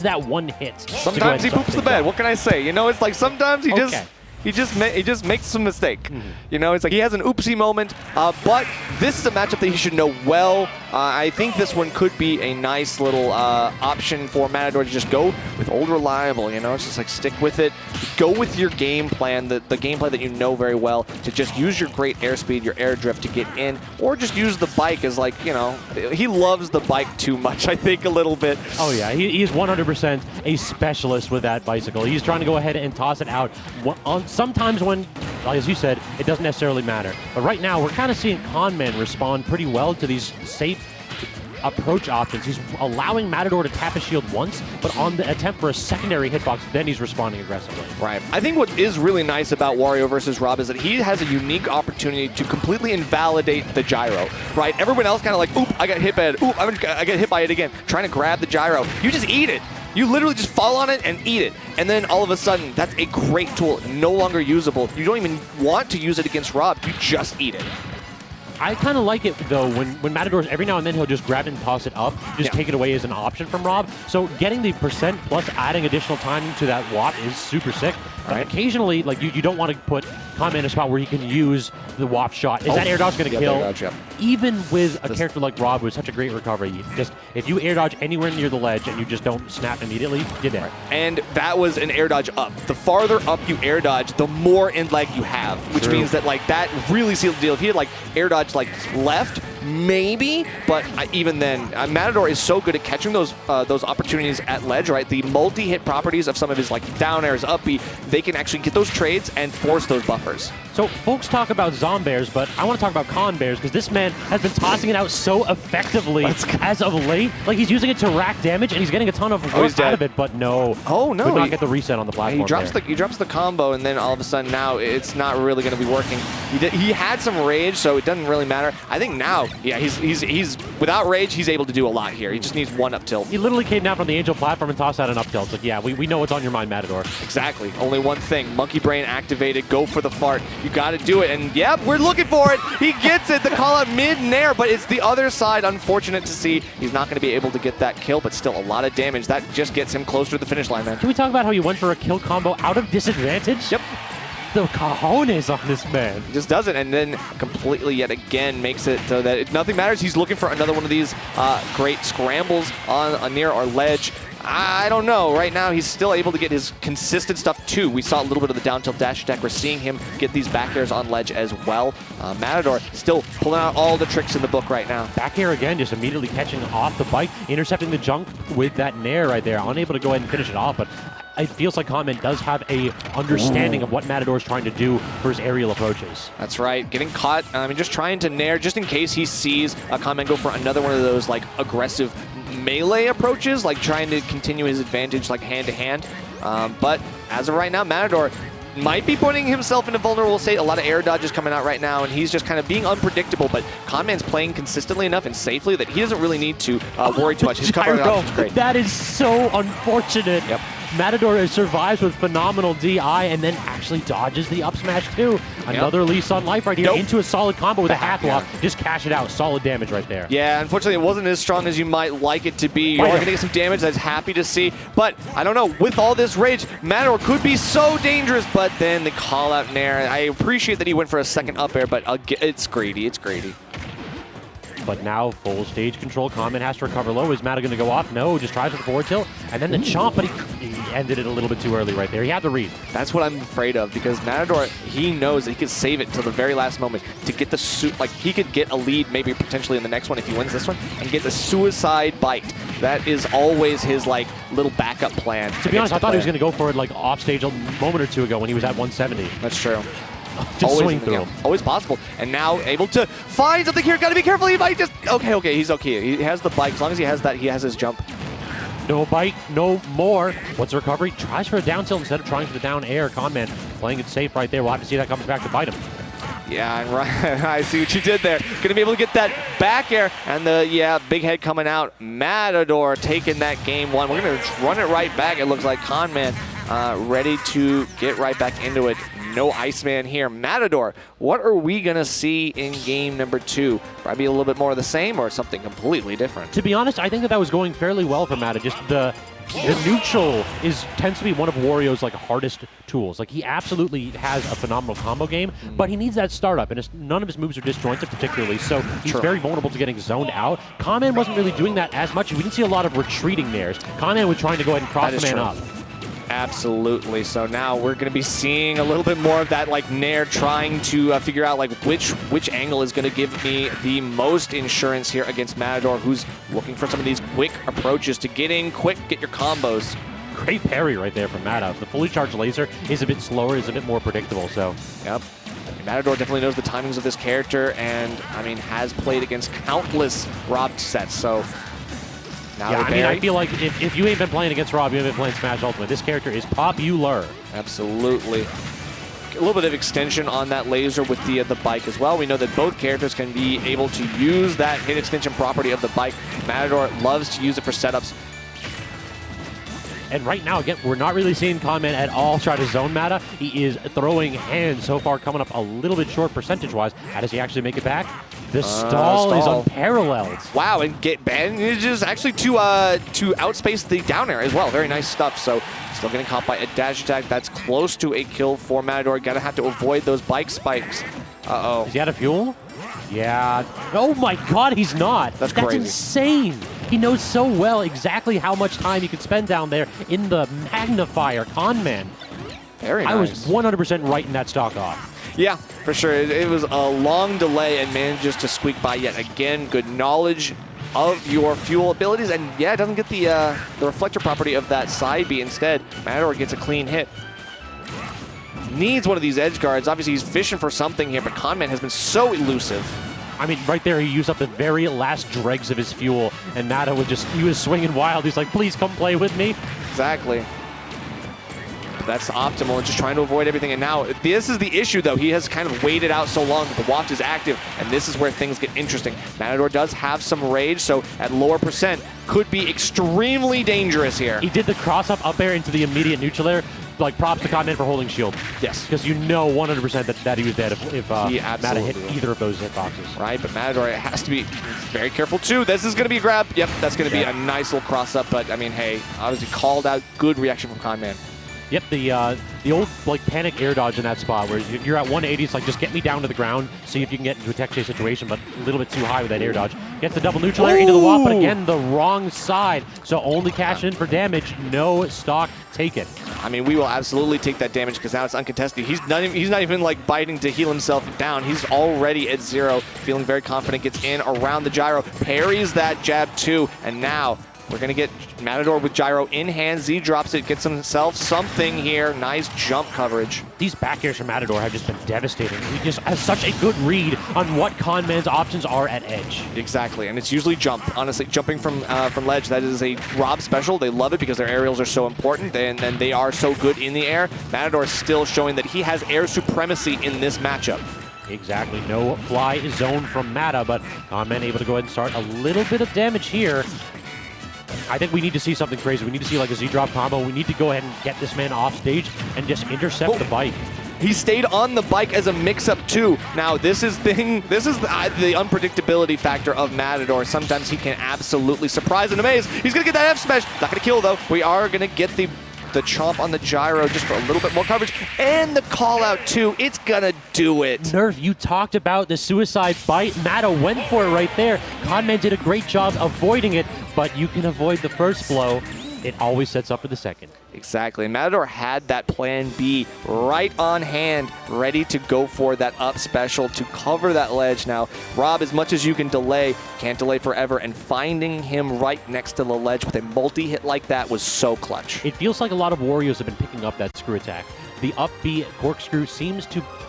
needs that one hit. Sometimes he poops the bed. What can I say? You know, it's like sometimes he just makes some mistake. You know, it's like he has an oopsie moment, but this is a matchup that he should know well. I think this one could be a nice little option for Matador to just go with old reliable, you know, it's just like stick with it. Go with your game plan, the gameplay that you know very well, to just use your great airspeed, your air drift to get in, or just use the bike as like, you know, he loves the bike too much, I think, a little bit. Oh yeah, he's 100% a specialist with that bicycle. He's trying to go ahead and toss it out. Sometimes when, as you said, it doesn't necessarily matter. But right now, we're kind of seeing Conman respond pretty well to these safe approach options. He's allowing Matador to tap his shield once, but on the attempt for a secondary hitbox, then he's responding aggressively. Right. I think what is really nice about Wario versus Rob is that he has a unique opportunity to completely invalidate the gyro, right? Everyone else kind of like, oop, I got hit by it. Oop, I got hit by it again. Trying to grab the gyro. You just eat it. You literally just fall on it and eat it. And then all of a sudden, that's a great tool, no longer usable. You don't even want to use it against Rob. You just eat it. I kind of like it, though, when Matador's every now and then he'll just grab it and toss it up, just take it away as an option from Rob. So getting the percent plus adding additional time to that WAP is super sick. Right. Occasionally, like you don't want to put Conman in a spot where he can use the WAP shot. Is that air dodge going to kill? Dodge, even with a character like Rob with such a great recovery, if you air dodge anywhere near the ledge and you just don't snap immediately, you're dead. And that was an air dodge up. The farther up you air dodge, the more end leg you have, which means that like that really sealed the deal. If he had like air dodge like left, maybe, but even then, Matador is so good at catching those opportunities at ledge, right? The multi-hit properties of some of his like down airs, up B, they can actually get those trades and force those buffers. So folks talk about Zombears, but I want to talk about Conbears because this man has been tossing it out so effectively as of late. Like he's using it to rack damage and he's getting a ton of work out of it, but no. Oh no. Could not get the reset on the platform. He drops the combo and then all of a sudden now it's not really going to be working. He had some rage, so it doesn't really matter. I think now, yeah, he's without rage, he's able to do a lot here. He just needs one up tilt. He literally came down from the Angel platform and tossed out an up tilt. It's like, yeah, we know what's on your mind, Matador. Exactly. Only one thing. Monkey Brain activated. Go for the fart. You got to do it. And yep, we're looking for it. He gets it. The call out mid-nair, but it's the other side. Unfortunate to see. He's not going to be able to get that kill, but still a lot of damage. That just gets him closer to the finish line, man. Can we talk about how he went for a kill combo out of disadvantage? Yep. The cojones on this man. He just does it, and then completely yet again makes it so that nothing matters. He's looking for another one of these great scrambles on near our ledge. I don't know. Right now, he's still able to get his consistent stuff, too. We saw a little bit of the down tilt dash attack. We're seeing him get these back airs on ledge as well. Matador still pulling out all the tricks in the book right now. Back air again, just immediately catching off the bike, intercepting the junk with that nair right there. Unable to go ahead and finish it off, but it feels like Conman does have a understanding of what Matador is trying to do for his aerial approaches. That's right. Getting caught, just trying to nair just in case he sees Conman go for another one of those like aggressive melee approaches, like trying to continue his advantage like hand-to-hand. But as of right now, Matador might be putting himself in a vulnerable state. A lot of air dodges coming out right now, and he's just kind of being unpredictable, but Conman's playing consistently enough and safely that he doesn't really need to worry too much. His cover is great. That is so unfortunate. Yep. Matador survives with phenomenal DI and then actually dodges the up smash too. Another lease on life right here into a solid combo with a half lock. Just cash it out. Solid damage right there. Yeah, unfortunately it wasn't as strong as you might like it to be. You are going to get some damage. That's happy to see. But I don't know, with all this rage, Matador could be so dangerous, but then the call out nair. I appreciate that he went for a second up air, but it's greedy. It's greedy. But now full stage control. Conman has to recover low. Is Mata going to go off? No, just tries with the forward tilt. And then the chomp, but he ended it a little bit too early right there. He had the read. That's what I'm afraid of, because Matador, he knows that he could save it until the very last moment to get the suit. Like, he could get a lead maybe potentially in the next one if he wins this one and get the suicide bite. That is always his like little backup plan. To be honest, I thought he was going to go for it like off stage a moment or two ago when he was at 170. That's true. Just swing through him. Always possible. And now able to find something here. Gotta be careful. He might just... Okay, he's okay. He has the bike. As long as he has that, he has his jump. No bite, no more. What's the recovery? Tries for a down tilt instead of trying for the down air. Conman playing it safe right there. We'll have to see that comes back to bite him. Yeah, and right, I see what you did there. Gonna be able to get that back air, and the, big head coming out. Matador taking that game one. We're gonna run it right back. It looks like Conman ready to get right back into it. No Iceman here. Matador, what are we going to see in game number 2? Probably a little bit more of the same or something completely different? To be honest, I think that was going fairly well for Mata. Just the The neutral tends to be one of Wario's like hardest tools. Like he absolutely has a phenomenal combo game, but he needs that startup, and none of his moves are disjointed particularly, so he's very vulnerable to getting zoned out. Conman wasn't really doing that as much. We didn't see a lot of retreating nairs. Conman was trying to go ahead and cross the man up. Absolutely. So now we're going to be seeing a little bit more of that like nair, trying to figure out like which angle is going to give me the most insurance here against Matador, who's looking for some of these quick approaches to get in quick, get your combos. Great parry right there from Mata. The fully charged laser is a bit slower, is a bit more predictable. So yep. Matador definitely knows the timings of this character, and I mean has played against countless Rob sets. So. Yeah, I mean, I feel like if you ain't been playing against Rob, you ain't been playing Smash Ultimate. This character is popular. Absolutely. A little bit of extension on that laser with the bike as well. We know that both characters can be able to use that hit extension property of the bike. Matador loves to use it for setups. And right now, again, we're not really seeing Conman at all try to zone Mata. He is throwing hands so far, coming up a little bit short percentage-wise. How does he actually make it back? The stall is unparalleled. Wow, and is just actually to outspace the down air as well. Very nice stuff. So still getting caught by a dash attack. That's close to a kill for Matador. Gotta have to avoid those bike spikes. Uh-oh. Is he out of fuel? Yeah. Oh my god, he's not. That's crazy. Insane. He knows so well exactly how much time he could spend down there in the magnifier. Conman. Very nice. I was 100% right in that stock off. Yeah, for sure. It was a long delay and manages to squeak by yet again. Good knowledge of your fuel abilities, and yeah, it doesn't get the reflector property of that side B. Instead, Matador gets a clean hit. Needs one of these edge guards. Obviously, he's fishing for something here, but Conman has been so elusive. I mean, right there, he used up the very last dregs of his fuel, and Mata he was swinging wild. He's like, please come play with me. Exactly. That's optimal, and just trying to avoid everything. And now, this is the issue, though. He has kind of waited out so long that the waft is active, and this is where things get interesting. Matador does have some rage, so at lower percent, could be extremely dangerous here. He did the cross-up air into the immediate neutral air. Like, props to Conman for holding shield. Yes. Because you know 100% that he was dead if Mata hit either of those hitboxes. Right, but Matador has to be very careful, too. This is going to be a grab. Yep, that's going to be a nice little cross-up, but, I mean, hey, obviously called out. Good reaction from Conman. Yep, the old like panic air dodge in that spot where you're at 180, it's like just get me down to the ground, see if you can get into a tech chase situation, but a little bit too high with that air dodge. Gets the double neutral air into the wall, but again, the wrong side. So only cash in for damage, no stock taken. I mean, we will absolutely take that damage because now it's uncontested. He's not even like biting to heal himself down. He's already at 0, feeling very confident, gets in around the gyro, parries that jab too, and now we're going to get Matador with gyro in hand. Z drops it, gets himself something here. Nice jump coverage. These back airs from Matador have just been devastating. He just has such a good read on what Conman's options are at edge. Exactly, and it's usually jump. Honestly, jumping from ledge, that is a Rob special. They love it because their aerials are so important, and they are so good in the air. Matador is still showing that he has air supremacy in this matchup. Exactly. No fly zone from Mata, but Conman able to go ahead and start a little bit of damage here. I think we need to see something crazy. We need to see like a Z-drop combo. We need to go ahead and get this man off stage and just intercept the bike. He stayed on the bike as a mix-up too. Now this is the unpredictability factor of Matador. Sometimes he can absolutely surprise and amaze. He's gonna get that F smash. Not gonna kill though. We are gonna get the chomp on the gyro just for a little bit more coverage, and the call out too. It's gonna do it. Nerf, you talked about the suicide bite. Mata went for it right there. Conman did a great job avoiding it, but you can avoid the first blow. It always sets up for the second. Exactly. Matador had that plan B right on hand, ready to go for that up special to cover that ledge. Now, Rob, as much as you can delay, can't delay forever, and finding him right next to the ledge with a multi-hit like that was so clutch. It feels like a lot of Warriors have been picking up that screw attack. The up B corkscrew seems to